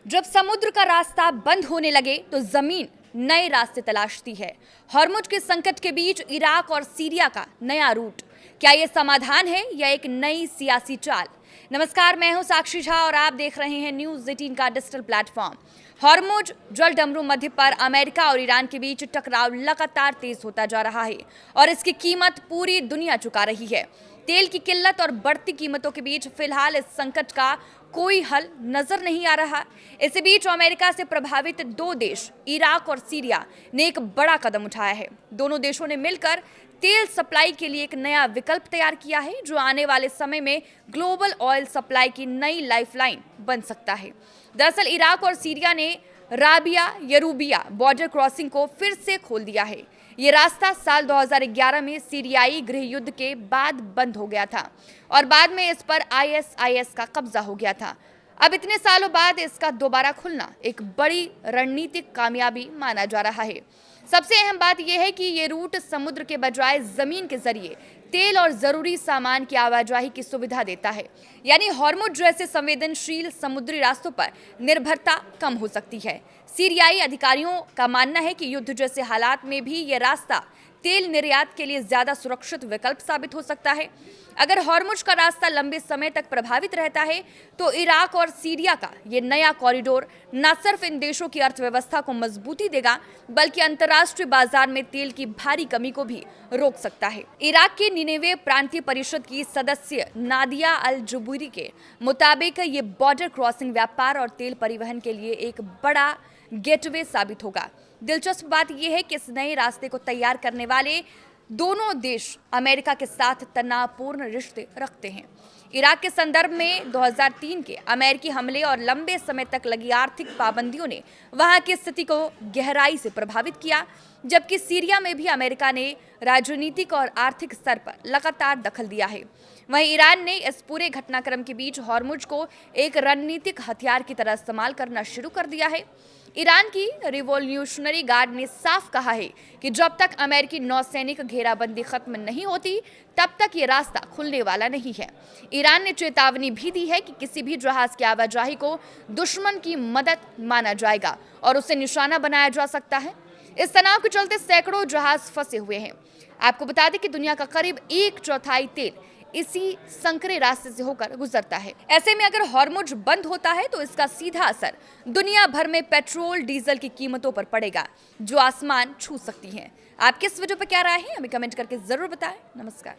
जब समुद्र का रास्ता बंद होने लगे तो जमीन नए रास्ते तलाशती है। हॉर्मुज के संकट के बीच इराक और सीरिया का नया रूट, क्या ये समाधान है या एक नई सियासी चाल? नमस्कार, मैं हूं साक्षी झा और आप देख रहे हैं न्यूज 18 का डिजिटल प्लेटफॉर्म। हॉर्मुज जल डमरू मध्य पर अमेरिका और ईरान के बीच टकराव लगातार तेज होता जा रहा है और इसकी कीमत पूरी दुनिया चुका रही है। तेल की किल्लत और बढ़ती कीमतों के बीच फिलहाल इस संकट का कोई हल नजर नहीं आ रहा। इसी बीच अमेरिका से प्रभावित दो देश इराक और सीरिया ने एक बड़ा कदम उठाया है। दोनों देशों ने मिलकर तेल सप्लाई के लिए एक नया विकल्प तैयार किया है, जो आने वाले समय में ग्लोबल ऑयल सप्लाई की नई लाइफलाइन बन सकता है। दरअसल इराक और सीरिया ने राबिया यरूबिया बॉर्डर क्रॉसिंग को फिर से खोल दिया है। ये रास्ता साल 2011 में सीरियाई गृह युद्ध के बाद बंद हो गया था और बाद में इस पर आईएसआईएस का कब्जा हो गया था। अब इतने सालों बाद इसका दोबारा खुलना एक बड़ी रणनीतिक कामयाबी माना जा रहा है। सबसे अहम बात यह है कि ये रूट समुद्र के बजाय जमीन के जरिए तेल और जरूरी सामान की आवाजाही की सुविधा देता है। यानी हॉर्मुज जैसे संवेदनशील समुद्री रास्तों पर निर्भरता कम हो सकती है। सीरियाई अधिकारियों का मानना है कि युद्ध जैसे हालात में भी यह रास्ता तेल निर्यात के लिए ज्यादा सुरक्षित विकल्प साबित हो सकता है। अगर हॉर्मुज का रास्ता लंबे समय तक प्रभावित रहता है तो इराक और सीरिया का ये नया कॉरिडोर न सिर्फ इन देशों की अर्थव्यवस्था को मजबूती देगा, बल्कि अंतर्राष्ट्रीय बाजार में तेल की भारी कमी को भी रोक सकता है। इराक की निनेवे प्रांतीय परिषद की सदस्य नादिया अल जुबूरी के मुताबिक ये बॉर्डर क्रॉसिंग व्यापार और तेल परिवहन के लिए एक बड़ा गेटवे साबित होगा। दिलचस्प बात यह है कि इस नए रास्ते को तैयार करने वाले दोनों देश अमेरिका के साथ तनावपूर्ण रिश्ते रखते हैं। इराक के संदर्भ में 2003 के अमेरिकी हमले और लंबे समय तक लगी आर्थिक पाबंदियों ने वहां की स्थिति को गहराई से प्रभावित किया, जबकि सीरिया में भी अमेरिका ने राजनीतिक और आर्थिक स्तर पर लगातार दखल दिया है। वहीं ईरान ने इस पूरे घटनाक्रम के बीच हॉर्मुज को एक रणनीतिक हथियार की तरह इस्तेमाल करना शुरू कर दिया है। ईरान की रिवॉल्यूशनरी गार्ड ने साफ कहा है कि जब तक अमेरिकी नौसैनिक घेराबंदी खत्म नहीं होती, तब तक ये रास्ता खुलने वाला नहीं है। ईरान ने चेतावनी भी दी है कि किसी भी जहाज की आवाजाही को दुश्मन की मदद माना जाएगा और उसे निशाना बनाया जा सकता है। इस तनाव के चलते सैकड़ों जहाज फंसे हुए हैं। आपको बता दें कि दुनिया का करीब 1/4 तेल इसी संकरे रास्ते से होकर गुजरता है। ऐसे में अगर हॉर्मुज बंद होता है तो इसका सीधा असर दुनिया भर में पेट्रोल डीजल की कीमतों पर पड़ेगा, जो आसमान छू सकती हैं। आपकी इस वीडियो पर क्या राय है, हमें कमेंट करके जरूर बताएं। नमस्कार।